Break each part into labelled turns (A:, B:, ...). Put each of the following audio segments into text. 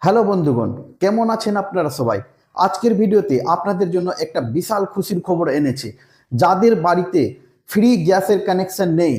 A: Hello বন্ধুগণ, কেমন আছেন আপনারা সবাই? আজকের ভিডিওতে আপনাদের জন্য একটা বিশাল খুশির খবর এনেছি। যাদের বাড়িতে ফ্রি গ্যাসের কানেকশন নেই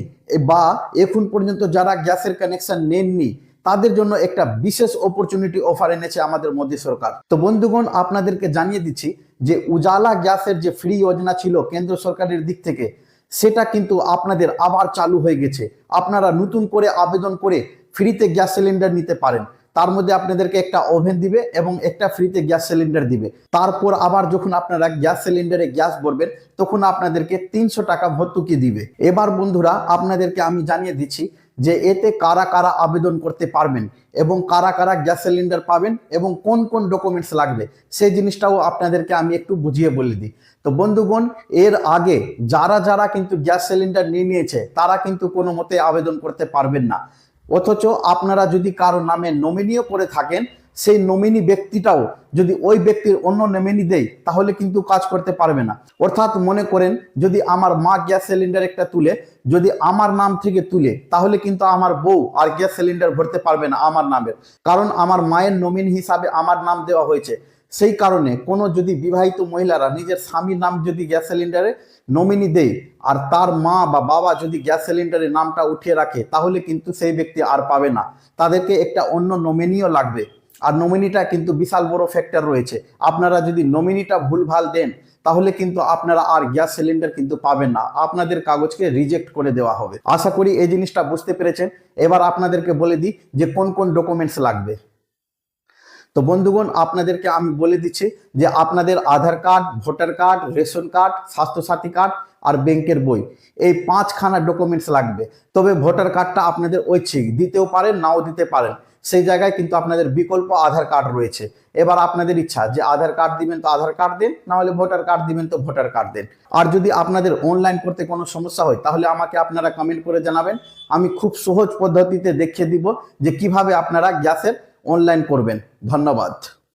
A: বা এখন পর্যন্ত যারা গ্যাসের কানেকশন নেননি, তাদের জন্য একটা বিশেষ অপরচুনিটি অফার এনেছে আমাদের মোদী সরকার। তো বন্ধুগণ, আপনাদেরকে জানিয়ে দিচ্ছি যে উজালা গ্যাসের যে ফ্রি যোজনা ছিল কেন্দ্র সরকারের দিক থেকে, সেটা কিন্তু আপনাদের আবার চালু হয়ে গেছে। আপনারা নতুন করে আবেদন করে ফ্রিতে গ্যাস সিলিন্ডার নিতে পারেন। তার মধ্যে আপনাদেরকে একটা ওভেন দিবে এবং একটা ফ্রিতে গ্যাস সিলিন্ডার দিবে। তারপর আবার যখন আপনারা গ্যাস সিলিন্ডারে গ্যাস ভরবেন, তখন আপনাদেরকে 300 টাকা ভর্তুকি দিবে। এবার বন্ধুরা, আপনাদেরকে আমি জানিয়ে দিচ্ছি যে এতে কারা কারা আবেদন করতে পারবেন এবং কারা কারা গ্যাস সিলিন্ডার পাবেন এবং কোন কোন ডকুমেন্টস লাগবে, সেই জিনিসটাও আপনাদেরকে আমি একটু বুঝিয়ে বলে দিই। তো বন্ধুগণ, এর আগে যারা যারা কিন্তু গ্যাস সিলিন্ডার নিয়ে নিয়েছে, তারা কিন্তু কোনো মতে আবেদন করতে পারবেন না। অথচ আপনারা যদি কারো নামে নমিনিও করে থাকেন, সেই নমিনি ব্যক্তিটাও যদি ওই ব্যক্তির অন্য নমিনি দেয়, তাহলে কিন্তু কাজ করতে পারবে না। অর্থাৎ মনে করেন, যদি আমার মা গ্যাস সিলিন্ডার একটা তুলে, যদি আমার নাম থেকে তুলে, তাহলে কিন্তু আমার বউ আর গ্যাস সিলিন্ডার ভরতে পারবে না আমার নামের, কারণ আমার মায়ের নমিনি হিসাবে আমার নাম দেওয়া হয়েছে। সেই কারণে কোনো যদি বিবাহিত মহিলারা নিজের স্বামীর নাম যদি গ্যাস সিলিন্ডারে নমিনি দেয়, আর তার মা বা বাবা যদি গ্যাস সিলিন্ডারের নামটা উঠিয়ে রাখে, তাহলে কিন্তু সেই ব্যক্তি আর পাবে না। তাদেরকে একটা অন্য নমিনিও লাগবে। আর নমিনিটা কিন্তু বিশাল বড় ফ্যাক্টর রয়েছে। আপনারা যদি নমিনিটা ভুলভাল দেন, তাহলে কিন্তু আপনারা আর গ্যাস সিলিন্ডার কিন্তু পাবেন না, আপনাদের কাগজকে রিজেক্ট করে দেওয়া হবে। আশা করি এই জিনিসটা বুঝতে পেরেছেন। এবার আপনাদেরকে বলে দিই যে কোন কোন ডকুমেন্টস লাগবে। তো বন্ধুগণ, আপনাদেরকে আমি বলে দিচ্ছি যে আপনাদের Aadhaar card, voter card, ration card, Swasthyasathi card আর ব্যাংকের বই, এই 5খানা ডকুমেন্টস লাগবে। তবে ভোটার কার্ডটা আপনাদের ঐচ্ছিক, দিতেও পারেন নাও দিতে পারেন। সেই জায়গায় কিন্তু আপনাদের বিকল্প আধার কার্ড রয়েছে। এবার আপনাদের ইচ্ছা, যে আধার কার্ড দিবেন তো আধার কার্ড দেন, না হলে ভোটার কার্ড দিবেন তো ভোটার কার্ড দেন। আর যদি আপনাদের অনলাইন করতে কোনো সমস্যা হয়, তাহলে আমাকে আপনারা কমেন্ট করে জানাবেন। আমি খুব সহজ পদ্ধতিতে দেখিয়ে দিব যে কিভাবে আপনারা গ্যাসের অনলাইন করবেন। ধন্যবাদ।